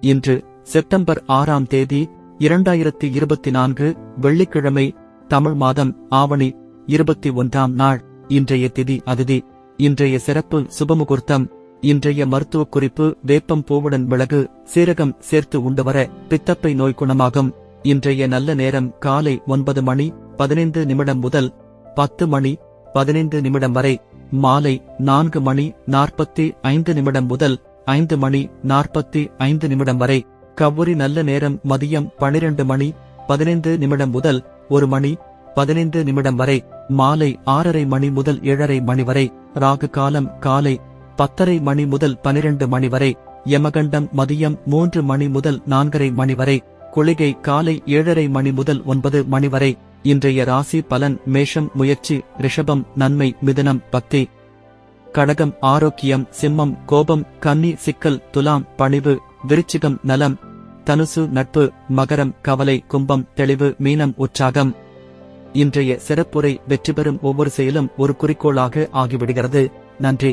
இன்று செப்டம்பர் 6ஆம் தேதி 2024 வெள்ளிக்கிழமை, தமிழ் மாதம் ஆவணி 21ஆம் நாள். இன்றைய திதி அதிதி. இன்றைய சிறப்பு சுபமுகூர்த்தம். இன்றைய மருத்துவக் குறிப்பு: வேப்பம் பூவுடன் மிளகு, சீரகம் சேர்த்து உண்டு வர பித்தப்பை நோய் குணமாகும். இன்றைய நல்ல நேரம் காலை 9 மணி 15 நிமிடம் முதல் 10 மணி 15 நிமிடம் வரை. மாலை 4 மணி 45 நிமிடம் முதல் 5 மணி 45 நிமிடம் வரை. கவுரி நல்ல நேரம் மதியம் 12 மணி 15 நிமிடம் முதல் 1 மணி 15 நிமிடம் வரை. மாலை 6:30 மணி முதல் 7:30 மணி வரை. ராகு காலம் காலை 10:30 மணி முதல் 12 மணி வரை. யமகண்டம் மதியம் 3 மணி முதல் 4:30 மணி வரை. குளிகை காலை 7:30 மணி முதல் 9 மணி வரை. இன்றைய ராசி பலன்: மேஷம் முயற்சி, ரிஷபம் நன்மை, மிதுனம் பக்தி, கடகம் ஆரோக்கியம், சிம்மம் கோபம், கன்னி சிக்கல், துலாம் பணிவு, விருச்சிகம் நலம், தனுசு நட்பு, மகரம் கவலை, கும்பம் தெளிவு, மீனம் உற்சாகம். இன்றைய சிறப்புரை: வெற்றி பெறும் ஒவ்வொரு செயலும் ஒரு குறிக்கோளாக ஆகிவிடுகிறது. நன்றி.